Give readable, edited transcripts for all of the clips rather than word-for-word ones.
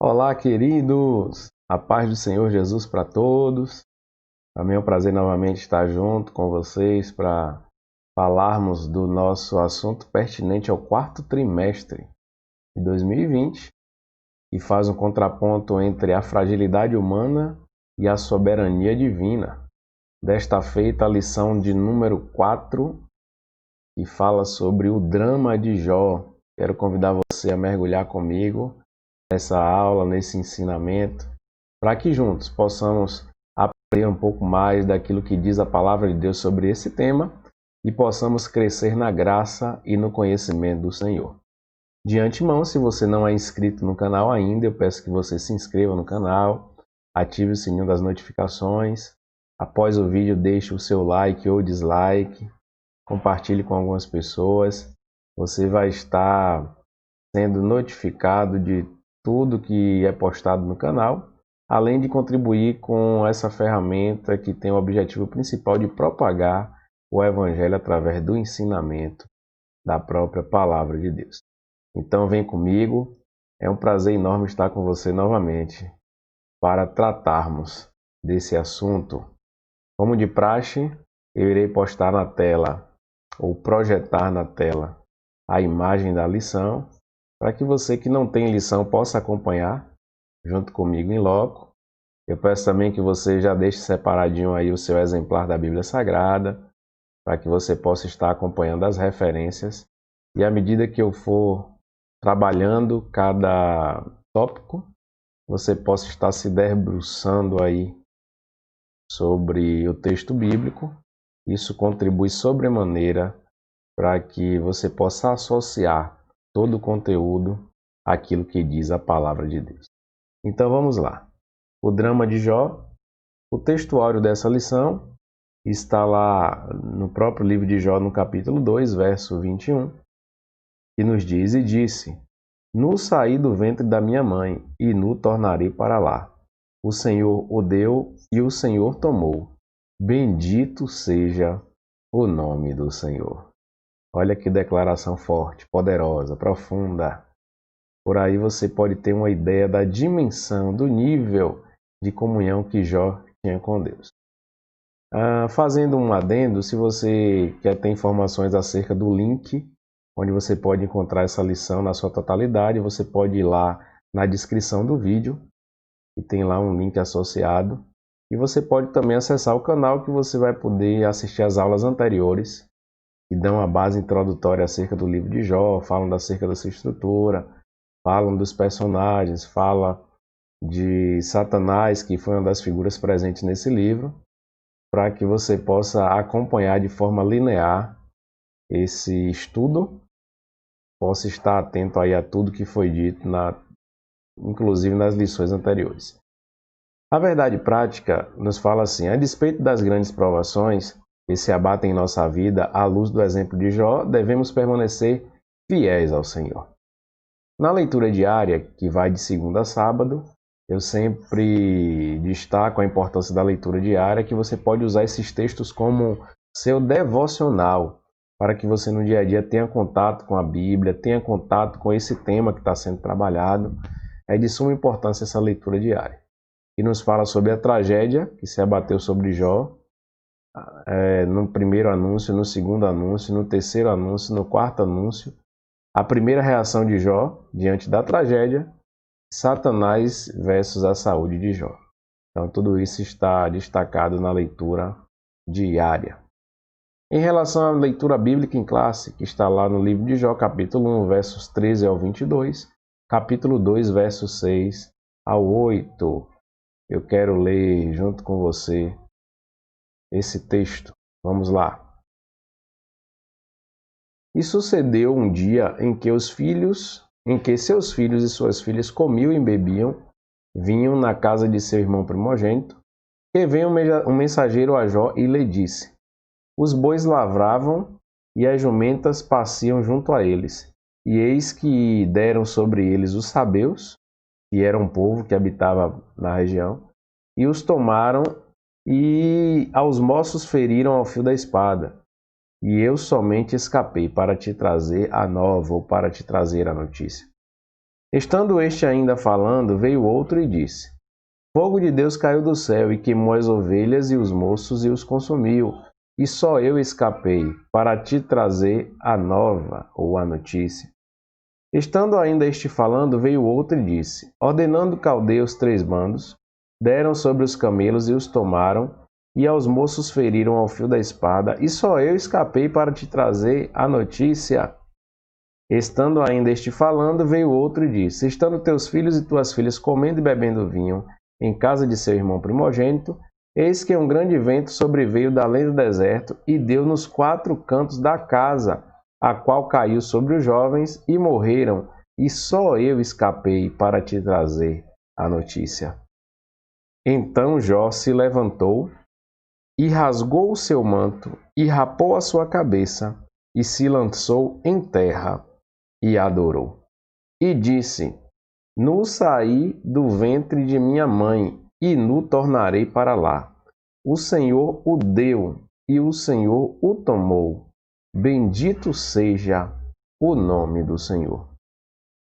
Olá, queridos! A paz do Senhor Jesus para todos. Para mim é um prazer novamente estar junto com vocês para falarmos do nosso assunto pertinente ao quarto trimestre de 2020, que faz um contraponto entre a fragilidade humana e a soberania divina. Desta feita, a lição de número 4, que fala sobre o drama de Jó. Quero convidar você a mergulhar comigo nessa aula, nesse ensinamento, para que juntos possamos aprender um pouco mais daquilo que diz a palavra de Deus sobre esse tema e possamos crescer na graça e no conhecimento do Senhor. De antemão, se você não é inscrito no canal ainda, eu peço que você se inscreva no canal, ative o sininho das notificações. Após o vídeo, deixe o seu like ou dislike, compartilhe com algumas pessoas. Você vai estar sendo notificado de tudo que é postado no canal, além de contribuir com essa ferramenta que tem o objetivo principal de propagar o Evangelho através do ensinamento da própria Palavra de Deus. Então vem comigo, é um prazer enorme estar com você novamente para tratarmos desse assunto. Como de praxe, eu irei postar na tela ou projetar na tela a imagem da lição, para que você que não tem lição possa acompanhar junto comigo em loco. Eu peço também que você já deixe separadinho aí o seu exemplar da Bíblia Sagrada, para que você possa estar acompanhando as referências. E à medida que eu for trabalhando cada tópico, você possa estar se debruçando aí sobre o texto bíblico. Isso contribui sobremaneira para que você possa associar todo o conteúdo àquilo que diz a palavra de Deus. Então vamos lá. O drama de Jó. O textuário dessa lição está lá no próprio livro de Jó, no capítulo 2, verso 21, que nos diz: E disse: Nu saí do ventre da minha mãe, e nu tornarei para lá. O Senhor o deu, e o Senhor tomou. Bendito seja o nome do Senhor. Olha que declaração forte, poderosa, profunda. Por aí você pode ter uma ideia da dimensão, do nível de comunhão que Jó tinha com Deus. Fazendo um adendo, se você quer ter informações acerca do link, onde você pode encontrar essa lição na sua totalidade, você pode ir lá na descrição do vídeo, e tem lá um link associado. E você pode também acessar o canal, que você vai poder assistir às aulas anteriores, que dão a base introdutória acerca do livro de Jó, falam acerca da sua estrutura, falam dos personagens, fala de Satanás, que foi uma das figuras presentes nesse livro, para que você possa acompanhar de forma linear esse estudo, possa estar atento aí a tudo que foi dito, inclusive nas lições anteriores. A verdade prática nos fala assim: a despeito das grandes provações que se abatem em nossa vida, à luz do exemplo de Jó, devemos permanecer fiéis ao Senhor. Na leitura diária, que vai de segunda a sábado, eu sempre destaco a importância da leitura diária, que você pode usar esses textos como seu devocional, para que você no dia a dia tenha contato com a Bíblia, tenha contato com esse tema que está sendo trabalhado. É de suma importância essa leitura diária. E nos fala sobre a tragédia que se abateu sobre Jó, no primeiro anúncio, no segundo anúncio, no terceiro anúncio, no quarto anúncio, a primeira reação de Jó diante da tragédia, Satanás versus a saúde de Jó. Então tudo isso está destacado na leitura diária. Em relação à leitura bíblica em classe, que está lá no livro de Jó, capítulo 1, versos 13 ao 22, capítulo 2, versos 6 ao 8. Eu quero ler junto com você esse texto. Vamos lá. E sucedeu um dia em que seus filhos e suas filhas comiam e bebiam, vinham na casa de seu irmão primogênito, que veio um mensageiro a Jó e lhe disse: Os bois lavravam e as jumentas passiam junto a eles, e eis que deram sobre eles os sabeus, que era um povo que habitava na região, e os tomaram, e aos moços feriram ao fio da espada. E eu somente escapei para te trazer a nova, ou para te trazer a notícia. Estando este ainda falando, veio outro e disse: Fogo de Deus caiu do céu e queimou as ovelhas e os moços e os consumiu. E só eu escapei para te trazer a nova ou a notícia. Estando ainda este falando, veio outro e disse: Ordenando caldeus 3 bandos, deram sobre os camelos e os tomaram, e aos moços feriram ao fio da espada, e só eu escapei para te trazer a notícia. Estando ainda este falando, veio outro e disse: Estando teus filhos e tuas filhas comendo e bebendo vinho em casa de seu irmão primogênito, eis que um grande vento sobreveio da além do deserto e deu nos 4 cantos da casa, a qual caiu sobre os jovens e morreram, e só eu escapei para te trazer a notícia. Então Jó se levantou e rasgou o seu manto e rapou a sua cabeça e se lançou em terra e adorou. E disse: Nu saí do ventre de minha mãe, e nu tornarei para lá. O Senhor o deu, e o Senhor o tomou. Bendito seja o nome do Senhor.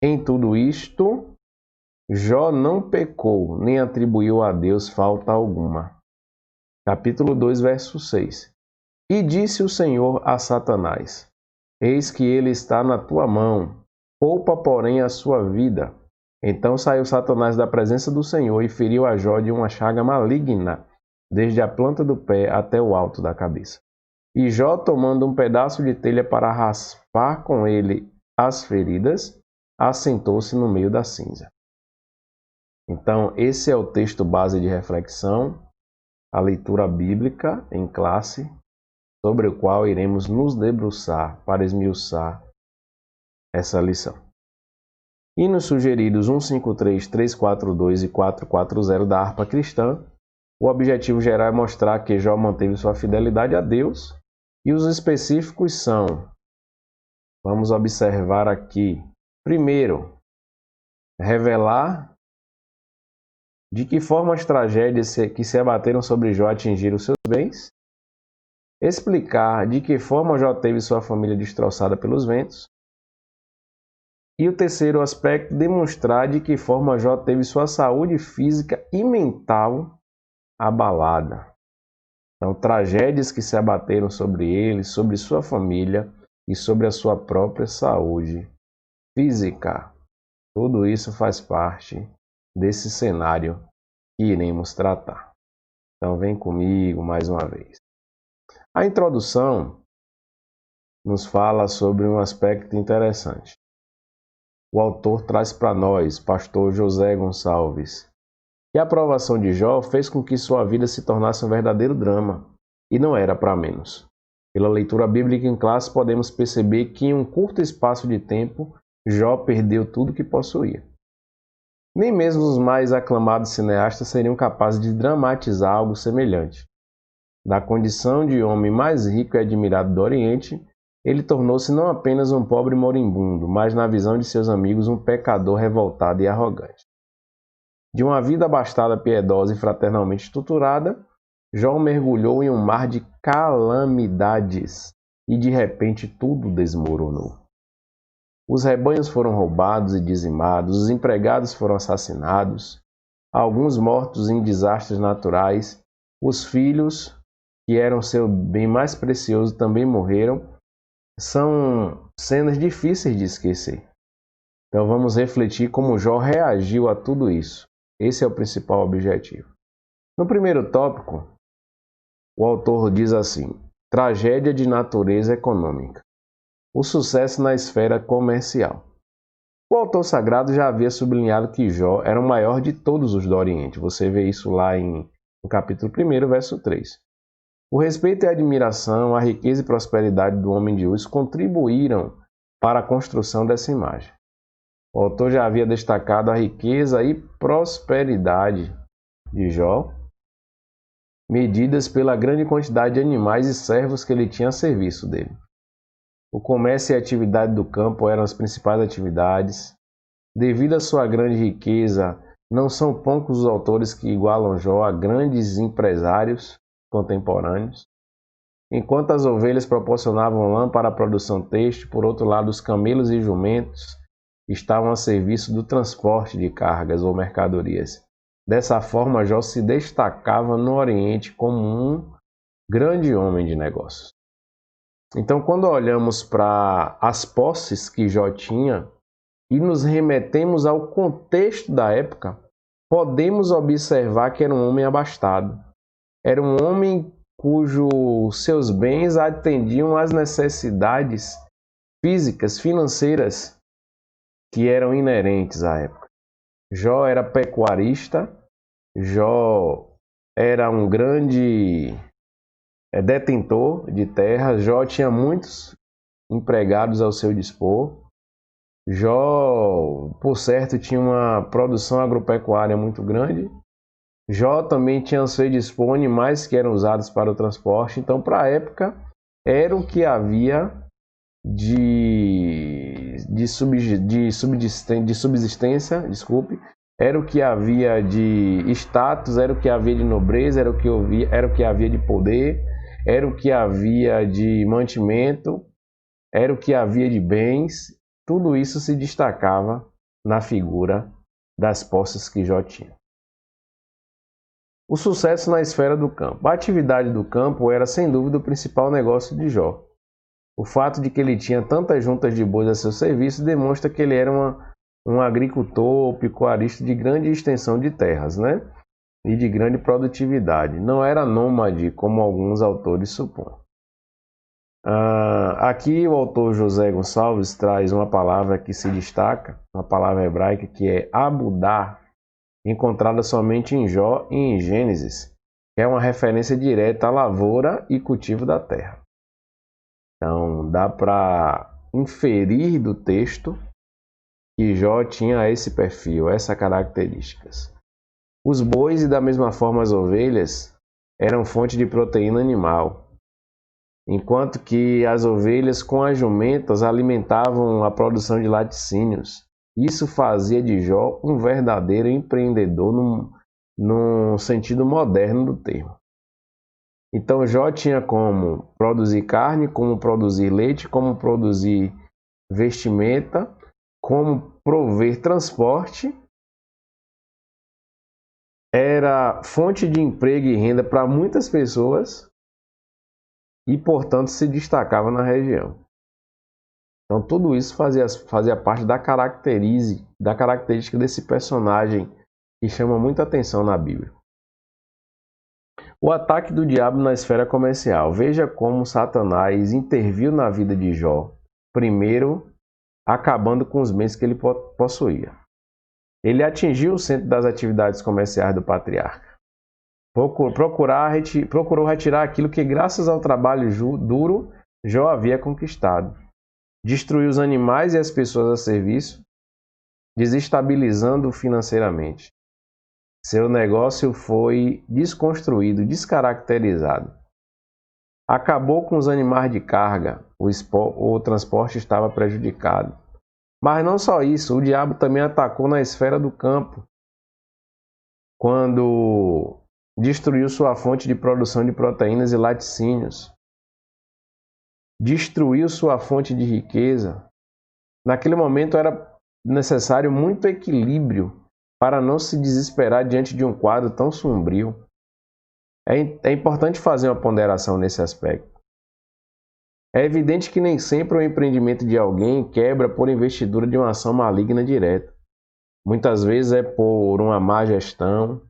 Em tudo isto, Jó não pecou, nem atribuiu a Deus falta alguma. Capítulo 2, verso 6. E disse o Senhor a Satanás: Eis que ele está na tua mão, poupa, porém, a sua vida. Então saiu Satanás da presença do Senhor e feriu a Jó de uma chaga maligna, desde a planta do pé até o alto da cabeça. E Jó, tomando um pedaço de telha para raspar com ele as feridas, assentou-se no meio da cinza. Então, esse é o texto base de reflexão, a leitura bíblica em classe, sobre o qual iremos nos debruçar para esmiuçar essa lição. Hinos sugeridos 153, 342 e 440 da harpa cristã. O objetivo geral é mostrar que Jó manteve sua fidelidade a Deus, e os específicos são, vamos observar aqui, primeiro, revelar de que forma as tragédias que se abateram sobre Jó atingiram seus bens, explicar de que forma Jó teve sua família destroçada pelos ventos, e o terceiro aspecto, demonstrar de que forma Jó teve sua saúde física e mental abalada. Então, tragédias que se abateram sobre ele, sobre sua família e sobre a sua própria saúde física. Tudo isso faz parte desse cenário que iremos tratar. Então, vem comigo mais uma vez. A introdução nos fala sobre um aspecto interessante. O autor traz para nós, pastor José Gonçalves, que a aprovação de Jó fez com que sua vida se tornasse um verdadeiro drama, e não era para menos. Pela leitura bíblica em classe, podemos perceber que em um curto espaço de tempo, Jó perdeu tudo que possuía. Nem mesmo os mais aclamados cineastas seriam capazes de dramatizar algo semelhante. Da condição de homem mais rico e admirado do Oriente, ele tornou-se não apenas um pobre moribundo, mas, na visão de seus amigos, um pecador revoltado e arrogante. De uma vida abastada, piedosa e fraternalmente estruturada, Jó mergulhou em um mar de calamidades e, de repente, tudo desmoronou. Os rebanhos foram roubados e dizimados, os empregados foram assassinados, alguns mortos em desastres naturais, os filhos, que eram seu bem mais precioso, também morreram. São cenas difíceis de esquecer. Então vamos refletir como Jó reagiu a tudo isso. Esse é o principal objetivo. No primeiro tópico, o autor diz assim: tragédia de natureza econômica. O sucesso na esfera comercial. O autor sagrado já havia sublinhado que Jó era o maior de todos os do Oriente. Você vê isso lá no capítulo 1, verso 3. O respeito e a admiração, a riqueza e prosperidade do homem de hoje contribuíram para a construção dessa imagem. O autor já havia destacado a riqueza e prosperidade de Jó, medidas pela grande quantidade de animais e servos que ele tinha a serviço dele. O comércio e a atividade do campo eram as principais atividades. Devido à sua grande riqueza, não são poucos os autores que igualam Jó a grandes empresários contemporâneos. Enquanto as ovelhas proporcionavam lã para a produção têxtil, por outro lado, os camelos e jumentos estavam a serviço do transporte de cargas ou mercadorias. Dessa forma, Jó se destacava no Oriente como um grande homem de negócios. Então, quando olhamos para as posses que Jó tinha e nos remetemos ao contexto da época, podemos observar que era um homem abastado. Era um homem cujos seus bens atendiam às necessidades físicas, financeiras que eram inerentes à época. Jó era pecuarista, Jó era um grande detentor de terras, Jó tinha muitos empregados ao seu dispor. Jó, por certo, tinha uma produção agropecuária muito grande. Jó também tinha ao seu dispor animais que eram usados para o transporte. Então, para a época, era o que havia de subsistência, era o que havia de status, era o que havia de nobreza, era o que havia de poder, era o que havia de mantimento, era o que havia de bens. Tudo isso se destacava na figura das posses que Jó tinha. O sucesso na esfera do campo. A atividade do campo era, sem dúvida, o principal negócio de Jó. O fato de que ele tinha tantas juntas de bois a seu serviço demonstra que ele era um agricultor ou pecuarista de grande extensão de terras, né? E de grande produtividade. Não era nômade, como alguns autores supõem. Aqui o autor José Gonçalves traz uma palavra que se destaca, uma palavra hebraica que é abudá, encontrada somente em Jó e em Gênesis, que é uma referência direta à lavoura e cultivo da terra. Então, dá para inferir do texto que Jó tinha esse perfil, essas características. Os bois e da mesma forma as ovelhas eram fonte de proteína animal, enquanto que as ovelhas com as jumentas alimentavam a produção de laticínios. Isso fazia de Jó um verdadeiro empreendedor no sentido moderno do termo. Então Jó tinha como produzir carne, como produzir leite, como produzir vestimenta, como prover transporte. Era fonte de emprego e renda para muitas pessoas e, portanto, se destacava na região. Então tudo isso fazia parte da característica desse personagem que chama muita atenção na Bíblia. O ataque do diabo na esfera comercial. Veja como Satanás interviu na vida de Jó, primeiro acabando com os bens que ele possuía. Ele atingiu o centro das atividades comerciais do patriarca. Procurou retirar aquilo que, graças ao trabalho duro, Jó havia conquistado. Destruiu os animais e as pessoas a serviço, desestabilizando financeiramente. Seu negócio foi desconstruído, descaracterizado. Acabou com os animais de carga, o transporte estava prejudicado. Mas não só isso, o diabo também atacou na esfera do campo, quando destruiu sua fonte de produção de proteínas e laticínios. Destruiu sua fonte de riqueza. Naquele momento era necessário muito equilíbrio para não se desesperar diante de um quadro tão sombrio. É importante fazer uma ponderação nesse aspecto. É evidente que nem sempre o empreendimento de alguém quebra por investidura de uma ação maligna direta. Muitas vezes é por uma má gestão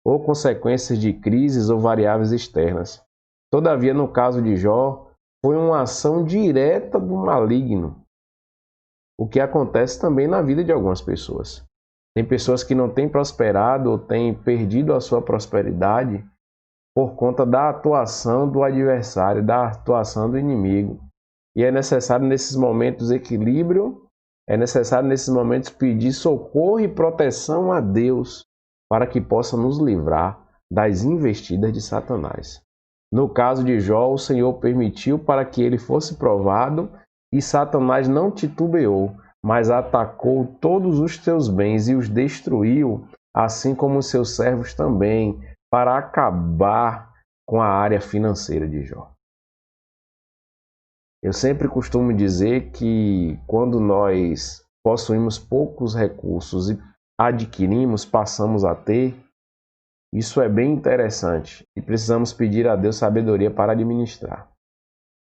ou consequências de crises ou variáveis externas. Todavia, no caso de Jó, foi uma ação direta do maligno, o que acontece também na vida de algumas pessoas. Tem pessoas que não têm prosperado ou têm perdido a sua prosperidade por conta da atuação do adversário, da atuação do inimigo. E é necessário nesses momentos equilíbrio, é necessário nesses momentos pedir socorro e proteção a Deus para que possa nos livrar das investidas de Satanás. No caso de Jó, o Senhor permitiu para que ele fosse provado e Satanás não titubeou, mas atacou todos os seus bens e os destruiu, assim como os seus servos também, para acabar com a área financeira de Jó. Eu sempre costumo dizer que quando nós possuímos poucos recursos e adquirimos, passamos a ter, isso é bem interessante e precisamos pedir a Deus sabedoria para administrar.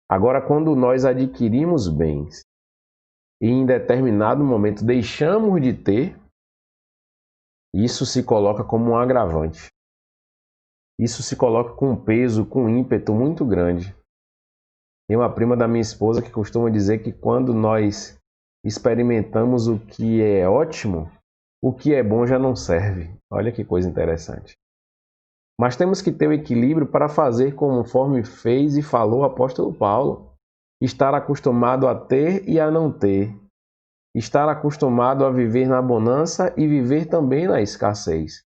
Agora, quando nós adquirimos bens e em determinado momento deixamos de ter, isso se coloca como um agravante. Isso se coloca com um peso, com um ímpeto muito grande. Tem uma prima da minha esposa que costuma dizer que quando nós experimentamos o que é ótimo, o que é bom já não serve. Olha que coisa interessante. Mas temos que ter o equilíbrio para fazer conforme fez e falou o apóstolo Paulo. Estar acostumado a ter e a não ter. Estar acostumado a viver na bonança e viver também na escassez.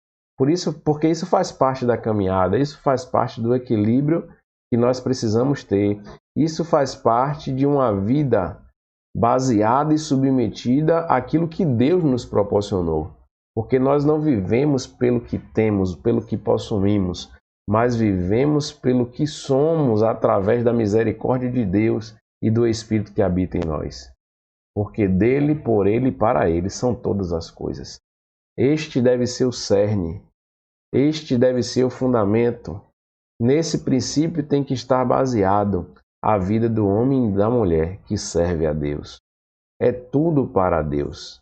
Porque isso faz parte da caminhada, isso faz parte do equilíbrio que nós precisamos ter. Isso faz parte de uma vida baseada e submetida àquilo que Deus nos proporcionou. Porque nós não vivemos pelo que temos, pelo que possuímos, mas vivemos pelo que somos através da misericórdia de Deus e do Espírito que habita em nós. Porque dele, por ele e para ele são todas as coisas. Este deve ser o cerne, este deve ser o fundamento. Nesse princípio tem que estar baseado a vida do homem e da mulher que serve a Deus. É tudo para Deus.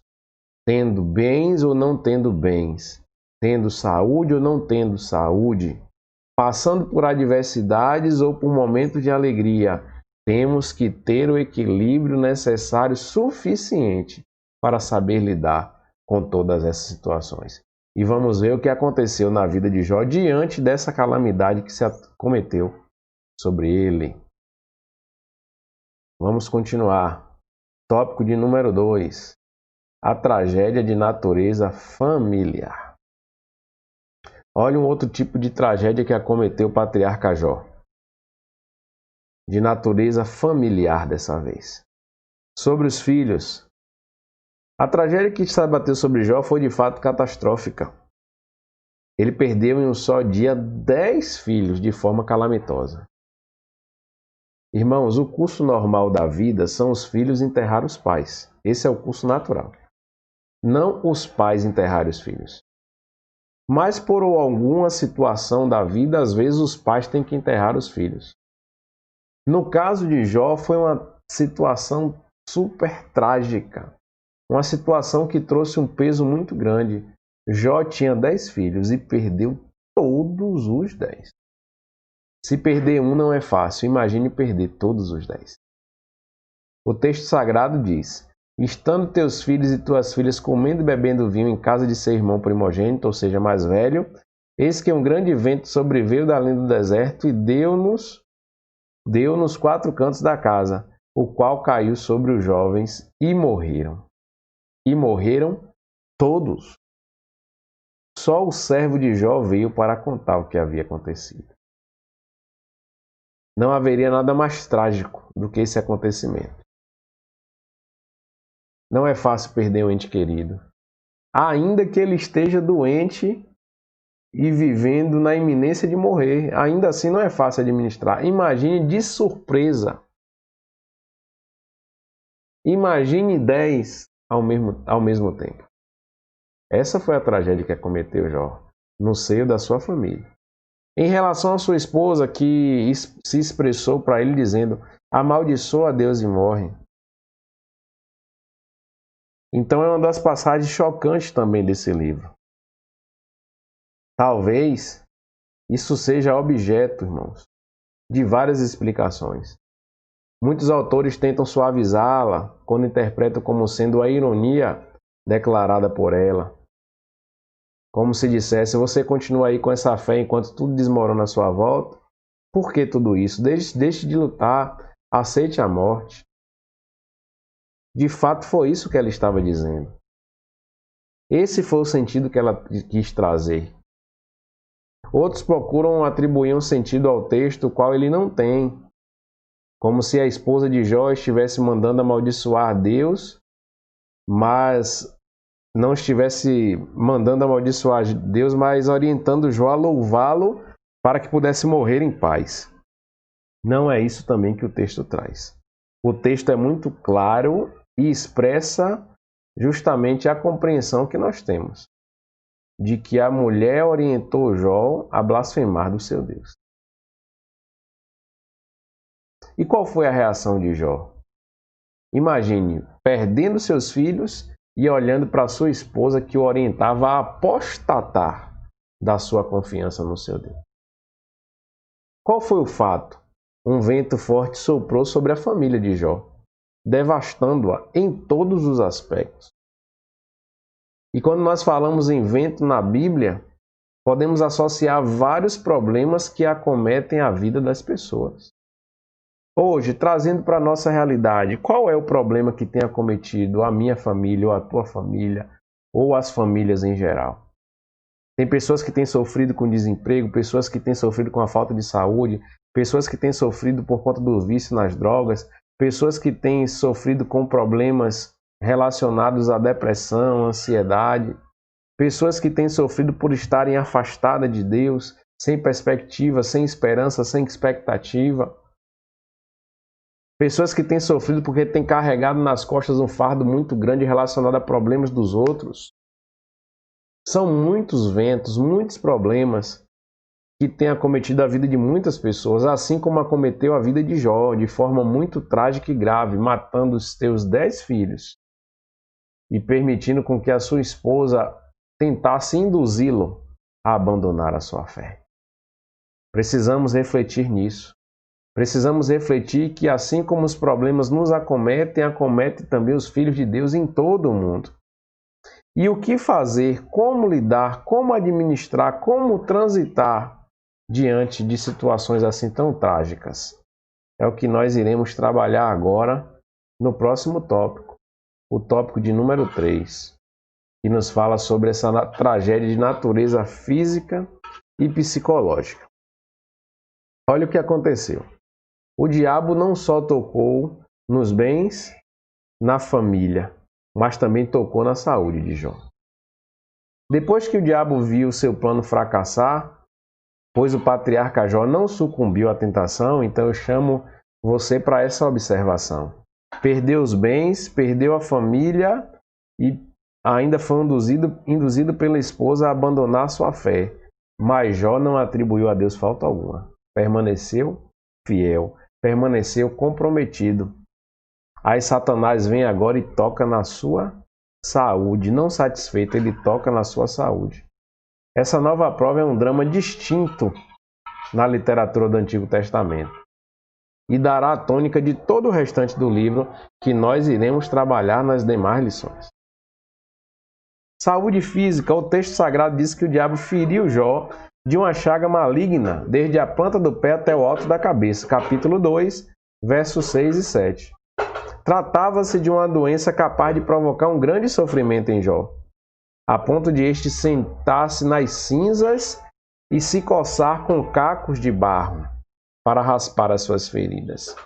Tendo bens ou não tendo bens, tendo saúde ou não tendo saúde, passando por adversidades ou por momentos de alegria, temos que ter o equilíbrio necessário suficiente para saber lidar com todas essas situações. E vamos ver o que aconteceu na vida de Jó diante dessa calamidade que se acometeu sobre ele. Vamos continuar. Tópico de número 2. A tragédia de natureza familiar. Olha um outro tipo de tragédia que acometeu o patriarca Jó. De natureza familiar dessa vez. Sobre os filhos. A tragédia que se abateu sobre Jó foi de fato catastrófica. Ele perdeu em um só dia 10 filhos de forma calamitosa. Irmãos, o curso normal da vida são os filhos enterrar os pais. Esse é o curso natural. Não os pais enterrarem os filhos. Mas por alguma situação da vida, às vezes os pais têm que enterrar os filhos. No caso de Jó, foi uma situação super trágica. Uma situação que trouxe um peso muito grande. Jó tinha 10 filhos e perdeu todos os 10. Se perder um não é fácil, imagine perder todos os 10. O texto sagrado diz: estando teus filhos e tuas filhas comendo e bebendo vinho em casa de seu irmão primogênito, ou seja, mais velho, eis que um grande vento sobreveio da além do deserto e deu-nos 4 cantos da casa, o qual caiu sobre os jovens e morreram. E morreram todos. Só o servo de Jó veio para contar o que havia acontecido. Não haveria nada mais trágico do que esse acontecimento. Não é fácil perder um ente querido. Ainda que ele esteja doente e vivendo na iminência de morrer, ainda assim não é fácil administrar. Imagine de surpresa. Imagine 10 ao mesmo tempo. Essa foi a tragédia que acometeu Jó no seio da sua família. Em relação à sua esposa, que se expressou para ele dizendo: amaldiçoa a Deus e morre. Então é uma das passagens chocantes também desse livro. Talvez isso seja objeto, irmãos, de várias explicações. Muitos autores tentam suavizá-la quando interpretam como sendo a ironia declarada por ela. Como se dissesse: você continua aí com essa fé enquanto tudo desmorona à sua volta? Por que tudo isso? Deixe de lutar, aceite a morte. De fato, foi isso que ela estava dizendo. Esse foi o sentido que ela quis trazer. Outros procuram atribuir um sentido ao texto, o qual ele não tem. Como se a esposa de Jó estivesse mandando amaldiçoar Deus, mas não estivesse mandando amaldiçoar Deus, mas orientando Jó a louvá-lo para que pudesse morrer em paz. Não é isso também que o texto traz. O texto é muito claro e expressa justamente a compreensão que nós temos de que a mulher orientou Jó a blasfemar do seu Deus. E qual foi a reação de Jó? Imagine, perdendo seus filhos e olhando para sua esposa que o orientava a apostatar da sua confiança no seu Deus. Qual foi o fato? Um vento forte soprou sobre a família de Jó, devastando-a em todos os aspectos. E quando nós falamos em vento na Bíblia, podemos associar vários problemas que acometem a vida das pessoas. Hoje, trazendo para a nossa realidade, qual é o problema que tem acometido a minha família, ou a tua família, ou as famílias em geral? Tem pessoas que têm sofrido com desemprego, pessoas que têm sofrido com a falta de saúde, pessoas que têm sofrido por conta do vício nas drogas, pessoas que têm sofrido com problemas relacionados à depressão, ansiedade, pessoas que têm sofrido por estarem afastadas de Deus, sem perspectiva, sem esperança, sem expectativa. Pessoas que têm sofrido porque têm carregado nas costas um fardo muito grande relacionado a problemas dos outros. São muitos ventos, muitos problemas que têm acometido a vida de muitas pessoas, assim como acometeu a vida de Jó, de forma muito trágica e grave, matando os teus 10 filhos e permitindo com que a sua esposa tentasse induzi-lo a abandonar a sua fé. Precisamos refletir nisso. Precisamos refletir que assim como os problemas nos acometem, acomete também os filhos de Deus em todo o mundo. E o que fazer, como lidar, como administrar, como transitar diante de situações assim tão trágicas? É o que nós iremos trabalhar agora no próximo tópico, o tópico de número 3, que nos fala sobre essa tragédia de natureza física e psicológica. Olha o que aconteceu. O diabo não só tocou nos bens, na família, mas também tocou na saúde de Jó. Depois que o diabo viu seu plano fracassar, pois o patriarca Jó não sucumbiu à tentação, então eu chamo você para essa observação. Perdeu os bens, perdeu a família e ainda foi induzido pela esposa a abandonar sua fé. Mas Jó não atribuiu a Deus falta alguma. Permaneceu fiel, permaneceu comprometido. Aí Satanás vem agora e toca na sua saúde. Não satisfeito, ele toca na sua saúde. Essa nova prova é um drama distinto na literatura do Antigo Testamento e dará a tônica de todo o restante do livro que nós iremos trabalhar nas demais lições. Saúde física, o texto sagrado diz que o diabo feriu Jó de uma chaga maligna, desde a planta do pé até o alto da cabeça. Capítulo 2, versos 6 e 7. Tratava-se de uma doença capaz de provocar um grande sofrimento em Jó, a ponto de este sentar-se nas cinzas e se coçar com cacos de barro para raspar as suas feridas.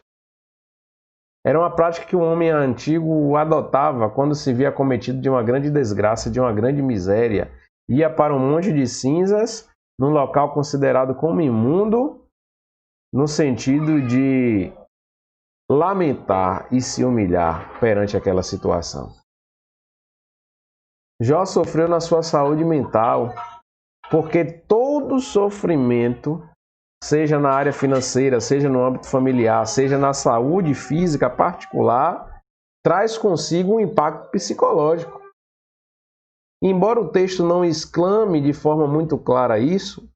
Era uma prática que o homem antigo adotava quando se via acometido de uma grande desgraça, de uma grande miséria. Ia para um monte de cinzas, num local considerado como imundo, no sentido de lamentar e se humilhar perante aquela situação. Jó sofreu na sua saúde mental, porque todo sofrimento, seja na área financeira, seja no âmbito familiar, seja na saúde física particular, traz consigo um impacto psicológico. Embora o texto não exclame de forma muito clara isso,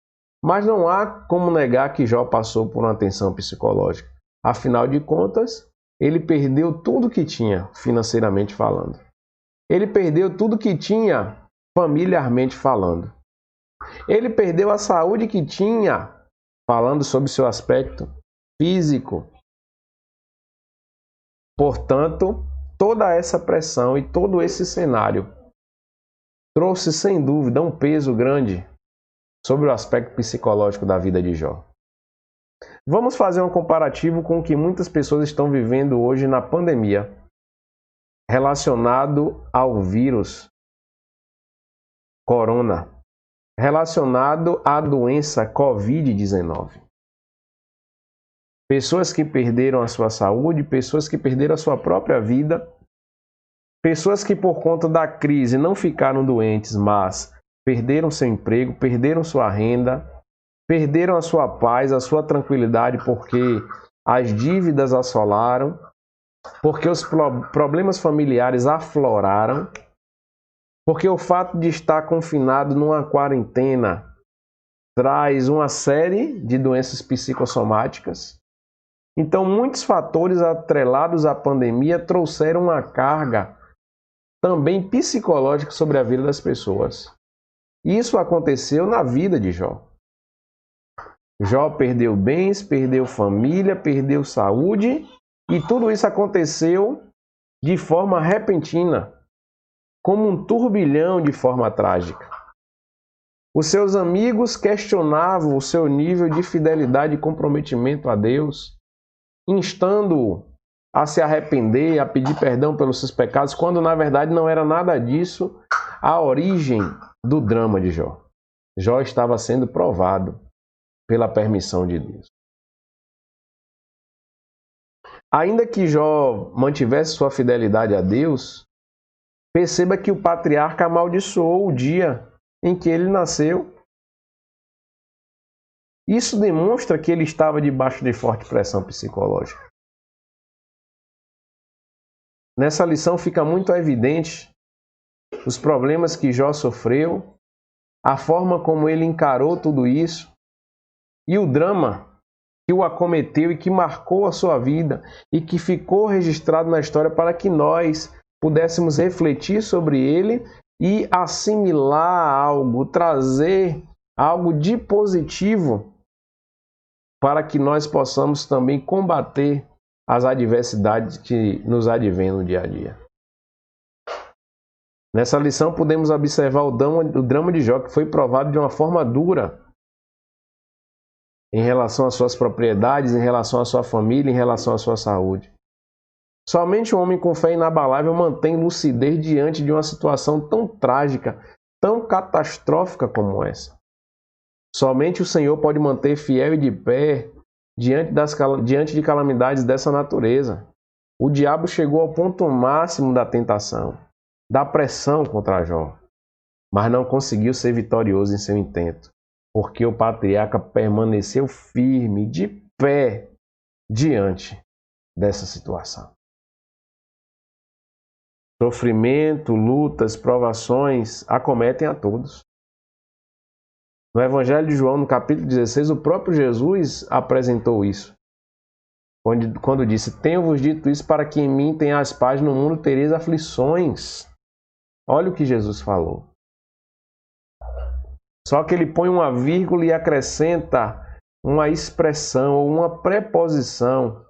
mas não há como negar que Jó passou por uma tensão psicológica. Afinal de contas, ele perdeu tudo que tinha, financeiramente falando. Ele perdeu tudo que tinha, familiarmente falando. Ele perdeu a saúde que tinha, falando sobre seu aspecto físico. Portanto, toda essa pressão e todo esse cenário trouxe, sem dúvida, um peso grande sobre o aspecto psicológico da vida de Jó. Vamos fazer um comparativo com o que muitas pessoas estão vivendo hoje na pandemia, relacionado ao vírus corona, relacionado à doença Covid-19. Pessoas que perderam a sua saúde, pessoas que perderam a sua própria vida Pessoas que por conta da crise não ficaram doentes, mas perderam seu emprego, perderam sua renda, perderam a sua paz, a sua tranquilidade, porque as dívidas assolaram, porque os problemas familiares afloraram, porque o fato de estar confinado numa quarentena traz uma série de doenças psicossomáticas. Então, muitos fatores atrelados à pandemia trouxeram uma carga também psicológica sobre a vida das pessoas. Isso aconteceu na vida de Jó. Jó perdeu bens, perdeu família, perdeu saúde, e tudo isso aconteceu de forma repentina, como um turbilhão de forma trágica. Os seus amigos questionavam o seu nível de fidelidade e comprometimento a Deus, instando-o a se arrepender, a pedir perdão pelos seus pecados, quando na verdade não era nada disso a origem do drama de Jó. Jó estava sendo provado pela permissão de Deus. Ainda que Jó mantivesse sua fidelidade a Deus, perceba que o patriarca amaldiçoou o dia em que ele nasceu. Isso demonstra que ele estava debaixo de forte pressão psicológica. Nessa lição fica muito evidente os problemas que Jó sofreu, a forma como ele encarou tudo isso e o drama que o acometeu e que marcou a sua vida e que ficou registrado na história para que nós pudéssemos refletir sobre ele e assimilar algo, trazer algo de positivo para que nós possamos também combater as adversidades que nos advêm no dia a dia. Nessa lição podemos observar o drama de Jó, que foi provado de uma forma dura em relação às suas propriedades, em relação à sua família, em relação à sua saúde. Somente um homem com fé inabalável mantém lucidez diante de uma situação tão trágica, tão catastrófica como essa. Somente o Senhor pode manter fiel e de pé diante de calamidades dessa natureza. O diabo chegou ao ponto máximo da tentação, da pressão contra Jó, mas não conseguiu ser vitorioso em seu intento, porque o patriarca permaneceu firme, de pé, diante dessa situação. Sofrimento, lutas, provações acometem a todos. No Evangelho de João, no capítulo 16, o próprio Jesus apresentou isso. Quando disse: tenho-vos dito isso para que em mim tenhais paz, no mundo tereis aflições. Olha o que Jesus falou. Só que ele põe uma vírgula e acrescenta uma expressão ou uma preposição,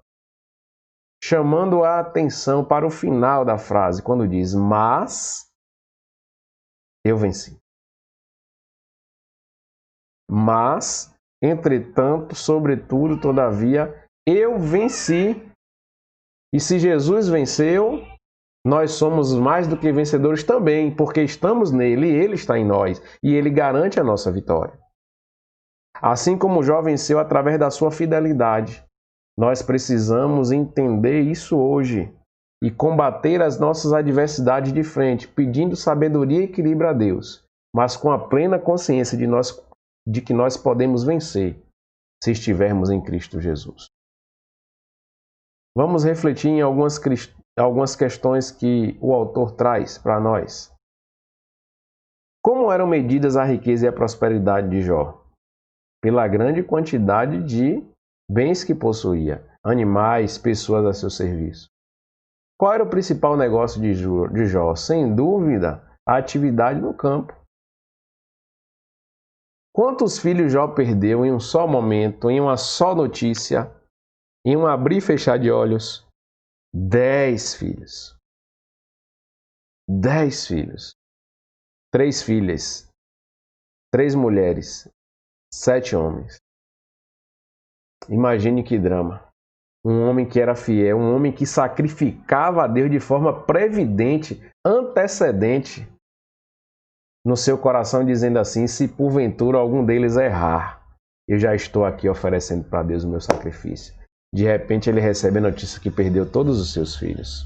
chamando a atenção para o final da frase, quando diz: mas eu venci. Mas, entretanto, sobretudo, todavia, eu venci. E se Jesus venceu, nós somos mais do que vencedores também, porque estamos nele e ele está em nós, e ele garante a nossa vitória. Assim como Jó venceu através da sua fidelidade, nós precisamos entender isso hoje e combater as nossas adversidades de frente, pedindo sabedoria e equilíbrio a Deus, mas com a plena consciência de que nós podemos vencer se estivermos em Cristo Jesus. Vamos refletir em algumas questões que o autor traz para nós. Como eram medidas a riqueza e a prosperidade de Jó? Pela grande quantidade de bens que possuía, animais, pessoas a seu serviço. Qual era o principal negócio de Jó? Sem dúvida, a atividade no campo. Quantos filhos Jó perdeu em um só momento, em uma só notícia, em um abrir e fechar de olhos? 10 filhos. 10 filhos. 3 filhas. 3 mulheres. 7 homens. Imagine que drama. Um homem que era fiel, um homem que sacrificava a Deus de forma previdente, antecedente, no seu coração, dizendo assim: se porventura algum deles errar, eu já estou aqui oferecendo para Deus o meu sacrifício. De repente ele recebe a notícia que perdeu todos os seus filhos.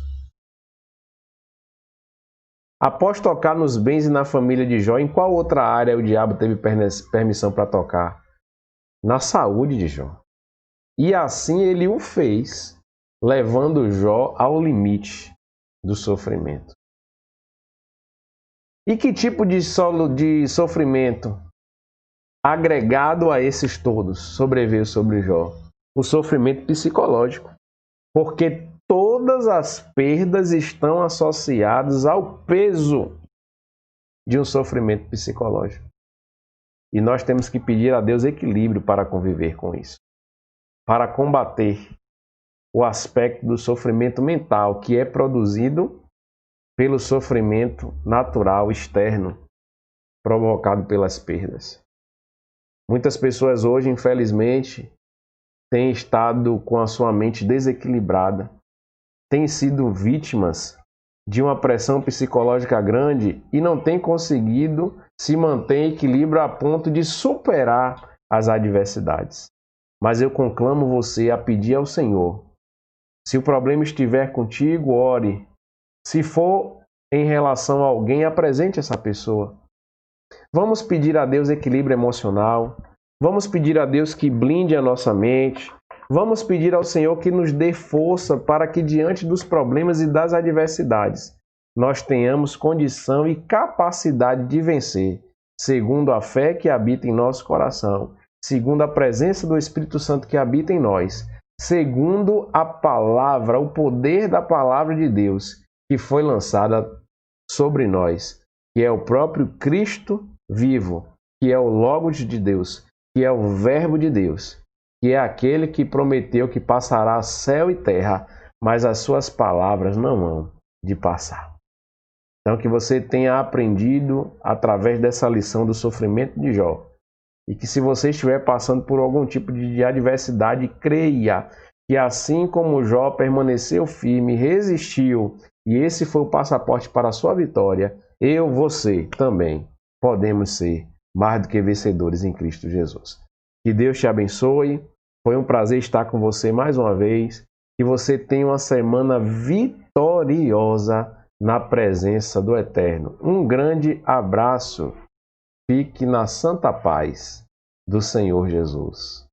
Após tocar nos bens e na família de Jó, em qual outra área o diabo teve permissão para tocar? Na saúde de Jó. E assim ele o fez, levando Jó ao limite do sofrimento. E que tipo de sofrimento agregado a esses todos sobreveio sobre Jó? O sofrimento psicológico. Porque todas as perdas estão associadas ao peso de um sofrimento psicológico. E nós temos que pedir a Deus equilíbrio para conviver com isso. Para combater o aspecto do sofrimento mental que é produzido pelo sofrimento natural externo provocado pelas perdas. Muitas pessoas hoje, infelizmente, têm estado com a sua mente desequilibrada, têm sido vítimas de uma pressão psicológica grande e não têm conseguido se manter em equilíbrio a ponto de superar as adversidades. Mas eu conclamo você a pedir ao Senhor, se o problema estiver contigo, ore. Se for em relação a alguém, apresente essa pessoa. Vamos pedir a Deus equilíbrio emocional. Vamos pedir a Deus que blinde a nossa mente. Vamos pedir ao Senhor que nos dê força para que diante dos problemas e das adversidades nós tenhamos condição e capacidade de vencer, segundo a fé que habita em nosso coração, segundo a presença do Espírito Santo que habita em nós, segundo a palavra, o poder da palavra de Deus que foi lançada sobre nós, que é o próprio Cristo vivo, que é o Logos de Deus, que é o Verbo de Deus, que é aquele que prometeu que passará céu e terra, mas as suas palavras não hão de passar. Então que você tenha aprendido através dessa lição do sofrimento de Jó, e que se você estiver passando por algum tipo de adversidade, creia que assim como Jó permaneceu firme, resistiu, e esse foi o passaporte para a sua vitória, você também podemos ser mais do que vencedores em Cristo Jesus. Que Deus te abençoe. Foi um prazer estar com você mais uma vez. Que você tenha uma semana vitoriosa na presença do Eterno. Um grande abraço. Fique na santa paz do Senhor Jesus.